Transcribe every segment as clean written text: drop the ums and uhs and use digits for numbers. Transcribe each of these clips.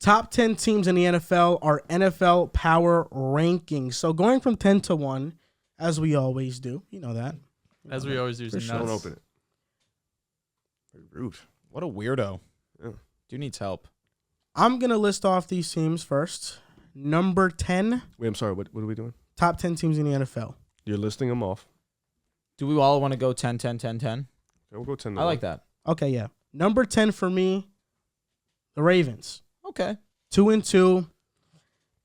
Top 10 teams in the NFL are NFL Power Rankings. So going from 10 to 1, as we always do. You know that. As we always do. Sure. Don't open it. Very rude. What a weirdo. Yeah. Dude needs help. I'm going to list off these teams first. Number 10. Wait, I'm sorry. What are we doing? Top 10 teams in the NFL. You're listing them off. Do we all want to go 10, 10, 10, 10? Okay, we'll go 10. I like that. Okay, yeah. Number 10 for me, the Ravens. Okay. 2-2.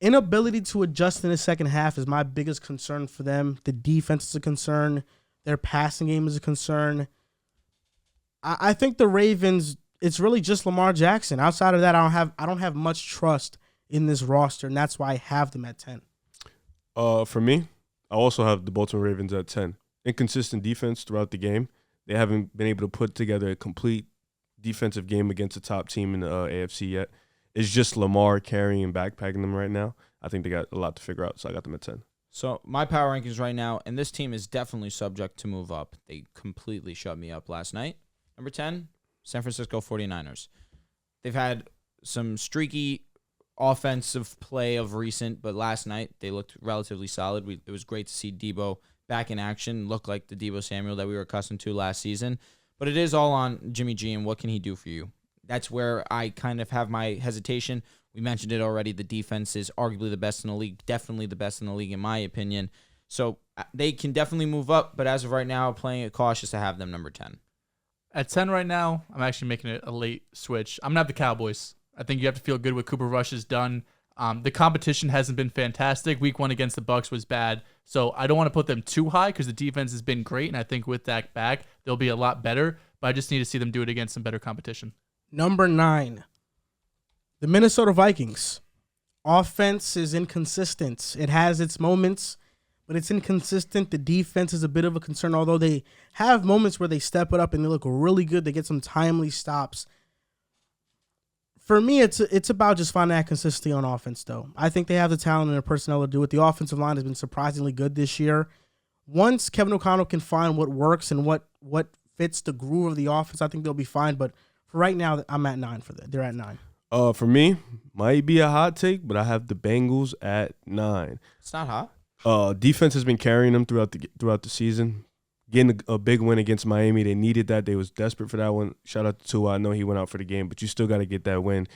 Inability to adjust in the second half is my biggest concern for them. The defense is a concern. Their passing game is a concern. I think the Ravens, it's really just Lamar Jackson. Outside of that, I don't have much trust in this roster, and that's why I have them at 10. For me, I also have the Baltimore Ravens at 10. Inconsistent defense throughout the game. They haven't been able to put together a complete defensive game against a top team in the AFC yet. It's just Lamar carrying and backpacking them right now. I think they got a lot to figure out, so I got them at 10. So my power rankings right now, and this team is definitely subject to move up. They completely shut me up last night. Number 10, San Francisco 49ers. They've had some streaky offensive play of recent, but last night they looked relatively solid. It was great to see Debo back in action, look like the Debo Samuel that we were accustomed to last season. But it is all on Jimmy G and what can he do for you. That's where I kind of have my hesitation. We mentioned it already. The defense is arguably the best in the league, definitely the best in the league in my opinion. So they can definitely move up, but as of right now, playing it cautious to have them number 10. At 10 right now, I'm actually making it a late switch. I'm going to have the Cowboys. I think you have to feel good what Cooper Rush has done. The competition hasn't been fantastic. Week 1 against the Bucs was bad. So I don't want to put them too high because the defense has been great, and I think with that back, they'll be a lot better. But I just need to see them do it against some better competition. Number 9, the Minnesota Vikings. Offense is inconsistent. It has its moments, but it's inconsistent. The defense is a bit of a concern, although they have moments where they step it up and they look really good. They get some timely stops. For me, it's about just finding that consistency on offense, though. I think they have the talent and the personnel to do it. The offensive line has been surprisingly good this year. Once Kevin O'Connell can find what works and what fits the groove of the offense, I think they'll be fine. But for right now, I'm at 9 for that. They're at 9. For me, might be a hot take, but I have the Bengals at 9. It's not hot. Defense has been carrying them throughout the season. Getting a big win against Miami, they needed that. They was desperate for that one. Shout out to Tua. I know he went out for the game, but you still got to get that win.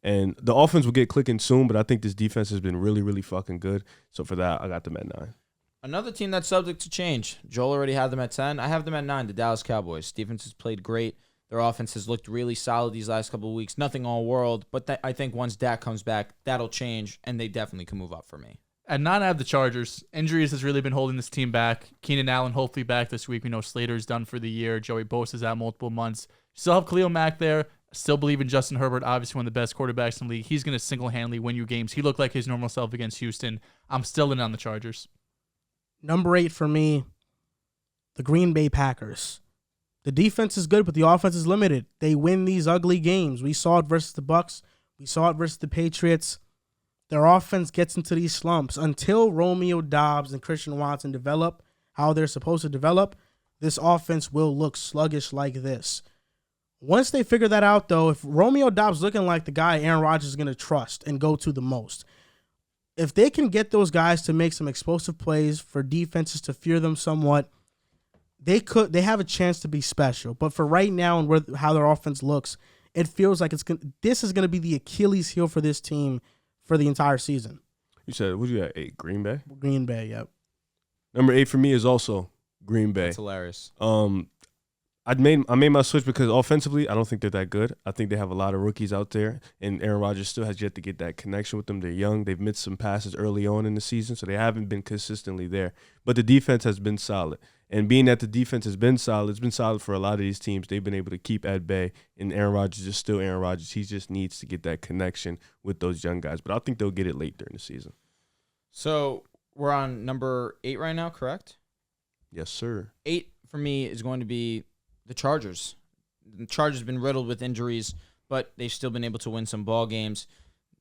And the offense will get clicking soon, but I think this defense has been really, really fucking good. So for that, I got them at 9. Another team that's subject to change. Joel already had them at 10. I have them at 9, the Dallas Cowboys. Defense has played great. Their offense has looked really solid these last couple of weeks. Nothing all world, but I think once Dak comes back, that'll change, and they definitely can move up for me. At 9, I have the Chargers. Injuries has really been holding this team back. Keenan Allen hopefully back this week. We know Slater's done for the year. Joey Bosa's out multiple months. Still have Khalil Mack there. Still believe in Justin Herbert, obviously one of the best quarterbacks in the league. He's going to single-handedly win you games. He looked like his normal self against Houston. I'm still in on the Chargers. Number 8 for me, the Green Bay Packers. The defense is good, but the offense is limited. They win these ugly games. We saw it versus the Bucs. We saw it versus the Patriots. Their offense gets into these slumps. Until Romeo Doubs and Christian Watson develop how they're supposed to develop, this offense will look sluggish like this. Once they figure that out, though, if Romeo Doubs looking like the guy Aaron Rodgers is going to trust and go to the most, if they can get those guys to make some explosive plays for defenses to fear them somewhat, they have a chance to be special. But for right now and how their offense looks, it feels like this is going to be the Achilles heel for this team for the entire season. You said, what you got, 8? Green Bay? Green Bay, yep. Number 8 for me is also Green Bay. That's hilarious. I made my switch because offensively, I don't think they're that good. I think they have a lot of rookies out there, and Aaron Rodgers still has yet to get that connection with them. They're young. They've missed some passes early on in the season, so they haven't been consistently there. But the defense has been solid. And being that the defense has been solid, it's been solid for a lot of these teams. They've been able to keep at bay, and Aaron Rodgers is still Aaron Rodgers. He just needs to get that connection with those young guys. But I think they'll get it late during the season. So we're on number 8 right now, correct? Yes, sir. 8 for me is going to be the Chargers. The Chargers have been riddled with injuries, but they've still been able to win some ball games.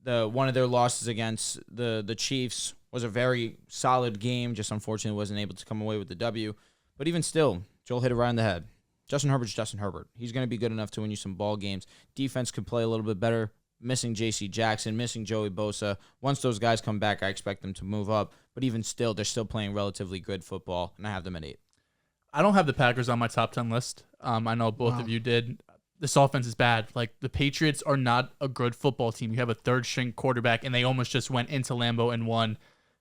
One of their losses against the Chiefs was a very solid game, just unfortunately wasn't able to come away with the W. But even still, Joel hit it right on the head. Justin Herbert's Justin Herbert. He's going to be good enough to win you some ball games. Defense could play a little bit better. missing J.C. Jackson, missing Joey Bosa. Once those guys come back, I expect them to move up. But even still, they're still playing relatively good football, and I have them at 8. I don't have the Packers on my top 10 list. I know both of you did. This offense is bad. Like, the Patriots are not a good football team. You have a third-string quarterback, and they almost just went into Lambeau and won.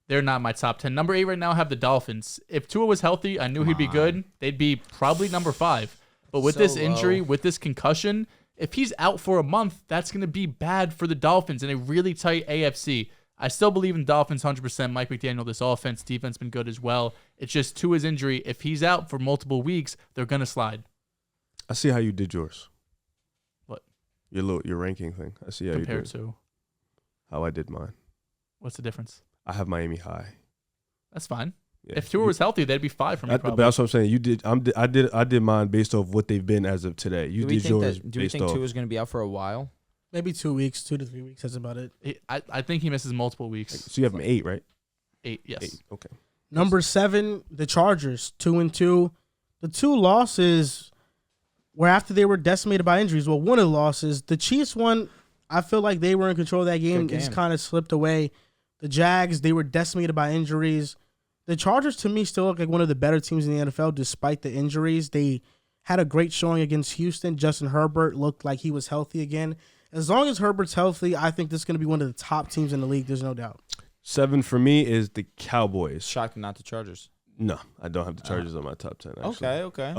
They're not my top 10. Number 8 right now, I have the Dolphins. If Tua was healthy, I knew he'd be good. They'd be probably number 5. But with this injury, with this concussion, if he's out for a month, that's going to be bad for the Dolphins in a really tight AFC. I still believe in Dolphins 100%. Mike McDaniel, this offense, defense been good as well. It's just Tua's injury. If he's out for multiple weeks, they're going to slide. I see how you did yours. What? Your ranking thing. I see how you did. Compared to? How I did mine. What's the difference? I have Miami high. That's fine. Yeah. If Tua was healthy, they'd be 5 for me. But that's what I'm saying. You did. I did mine based off what they've been as of today. You did yours. Do we think Tua's going to be out for a while? Maybe 2 weeks, 2 to 3 weeks. That's about it. I think he misses multiple weeks. So you have him 8, right? 8, yes. 8. Okay. Number 7, the Chargers, 2-2. The 2 losses were after they were decimated by injuries. Well, one of the losses, the Chiefs one, I feel like they were in control of that game. It just kind of slipped away. The Jags, they were decimated by injuries. The Chargers, to me, still look like one of the better teams in the NFL despite the injuries. They had a great showing against Houston. Justin Herbert looked like he was healthy again. As long as Herbert's healthy, I think this is going to be one of the top teams in the league. There's no doubt. 7 for me is the Cowboys. Shocked not the Chargers. No, I don't have the Chargers on my top 10. Actually. Okay.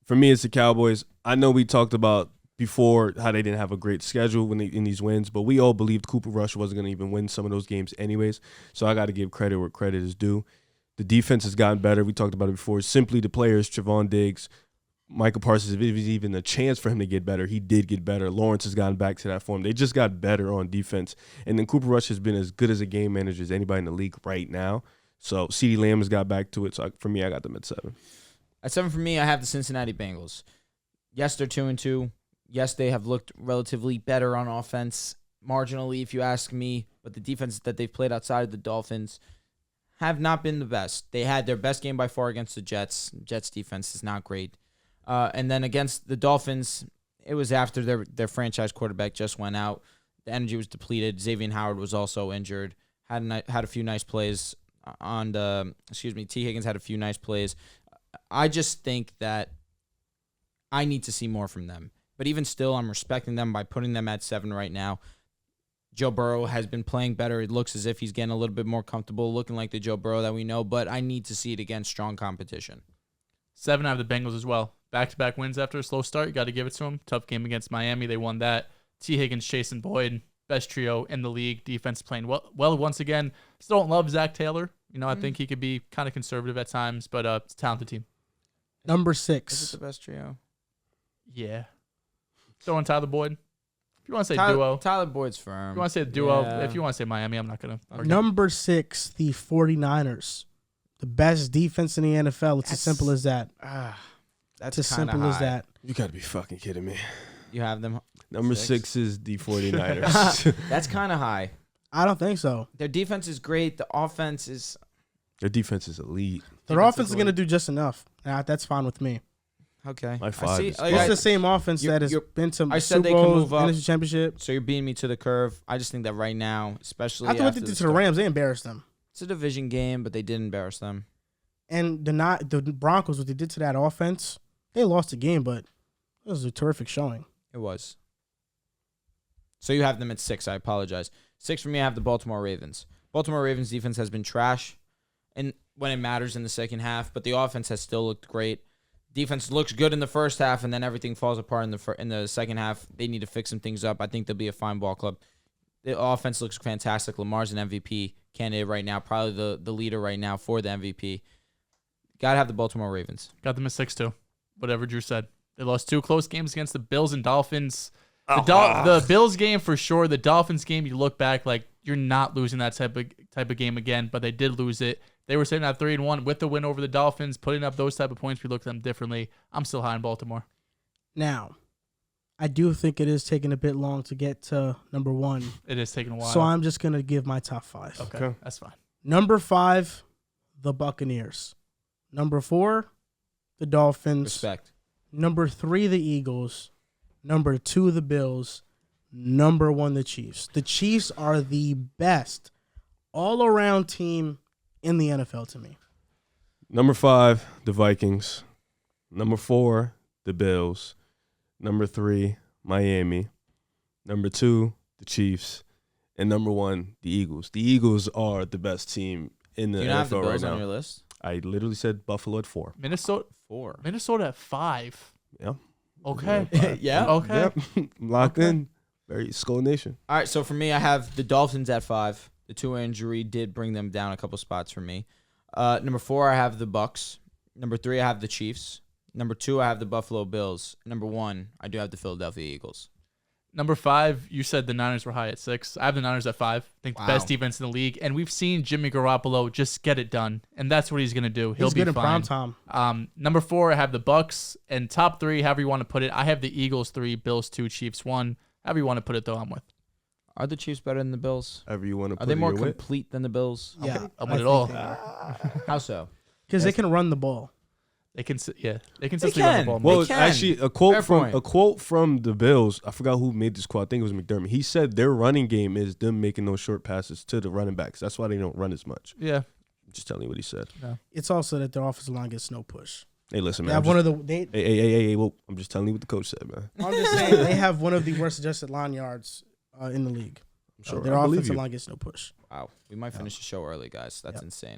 For me, it's the Cowboys. I know we talked about before how they didn't have a great schedule in these wins, but we all believed Cooper Rush wasn't going to even win some of those games anyways. So I got to give credit where credit is due. The defense has gotten better. We talked about it before. Simply the players, Trevon Diggs, Michael Parsons, if it was even a chance for him to get better, he did get better. Lawrence has gotten back to that form. They just got better on defense. And then Cooper Rush has been as good as a game manager as anybody in the league right now. So CeeDee Lamb has got back to it. So for me, I got them at 7. At 7 for me, I have the Cincinnati Bengals. Yes, they're 2-2. Yes, they have looked relatively better on offense, marginally, if you ask me. But the defense that they've played outside of the Dolphins have not been the best. They had their best game by far against the Jets. Jets defense is not great. And then against the Dolphins, it was after their franchise quarterback just went out. The energy was depleted. Xavier Howard was also injured. Had a few nice plays T. Higgins had a few nice plays. I just think that I need to see more from them. But even still, I'm respecting them by putting them at 7 right now. Joe Burrow has been playing better. It looks as if he's getting a little bit more comfortable, looking like the Joe Burrow that we know, but I need to see it against strong competition. 7, I have the Bengals as well. Back-to-back wins after a slow start. You got to give it to them. Tough game against Miami. They won that. T. Higgins, Chase, and Boyd, best trio in the league. Defense playing well once again. Still don't love Zach Taylor. I think he could be kind of conservative at times, but it's a talented team. Number 6. Is it the best trio? Yeah. Throwing Tyler Boyd. If you want to say duo. Tyler Boyd's firm. If you want to say duo. Yeah. If you want to say Miami, I'm not going to. Number 6, the 49ers. The best defense in the NFL. It's as simple as that. That's as simple high. as that. You got to be fucking kidding me. You have them. Number 6 is the 49ers. That's kind of high. I don't think so. Their defense is great. The offense is... Their defense is elite. Their offense is going to do just enough. That's fine with me. Okay. My 5 is It's the same offense that has been to I said Super they can Bowls, move up. NFC Championship. So you're beating me to the curve. I just think that right now, especially After what they did to the Rams, they embarrassed them. It's a division game, but they did embarrass them. And the Broncos, what they did to that offense, they lost the game, but it was a terrific showing. It was. So you have them at 6. I apologize. 6 for me, I have the Baltimore Ravens. Baltimore Ravens defense has been trash and when it matters in the second half, but the offense has still looked great. Defense looks good in the first half, and then everything falls apart in the second half. They need to fix some things up. I think they'll be a fine ball club. The offense looks fantastic. Lamar's an MVP candidate right now, probably the leader right now for the MVP. Got to have the Baltimore Ravens. Got them at 6 too. Whatever Drew said. They lost 2 close games against the Bills and Dolphins. The Bills game for sure. The Dolphins game, you look back like you're not losing that type of game again, but they did lose it. They were sitting at 3-1 with the win over the Dolphins, putting up those type of points. We look at them differently. I'm still high in Baltimore. Now, I do think it is taking a bit long to get to number 1. It is taking a while. So I'm just going to give my top 5. Okay, that's fine. Number 5, the Buccaneers. Number 4, the Dolphins. Respect. Number 3, the Eagles. Number 2, the Bills. number 1, the Chiefs. The Chiefs are the best all-around team in the NFL to me. Number 5, the Vikings. Number 4, the Bills. Number 3, Miami. Number 2, the Chiefs. And number 1, the Eagles. The Eagles are the best team in the Do you not have the NFL right Bills on now. your list? I literally said Buffalo at 4. Minnesota 4. Minnesota at 5. Yeah. Okay. Yeah. Okay. Yep. Locked Okay. in. Very Skull Nation. All right, so for me, I have the Dolphins at 5. The Tua injury did bring them down a couple spots for me. Number 4, I have the Bucks. Number 3, I have the Chiefs. Number 2, I have the Buffalo Bills. Number 1, I do have the Philadelphia Eagles. Number 5, you said the Niners were high at 6. I have the Niners at 5. I think Wow. the best defense in the league. And we've seen Jimmy Garoppolo just get it done. And that's what he's going to do. He'll He's be good in prime fine. time. Number 4, I have the Bucks. And top 3, however you want to put it, I have the Eagles 3, Bills 2, Chiefs 1. However you want to put it, though, I'm with. Are the Chiefs better than the Bills? However you want to put Are they it more your way. complete than the Bills? Yeah, I'm with it all. How so? Because they can run the ball. They can consistently can. run the ball. Well, They can. actually, Fair a point. quote from the Bills. I forgot who made this quote. I think it was McDermott. He said their running game is them making those short passes to the running backs. That's why they don't run as much. Yeah. Just telling you what he said. It's also that their offensive line gets no push. Hey, listen, They man. have one of the. They, Hey, whoa. I'm just telling you what the coach said, man. I'm just saying they have one of the worst adjusted line yards in the league. I'm sure. Their I believe offensive you. line gets no push. Wow. We might finish the show early, guys. That's insane.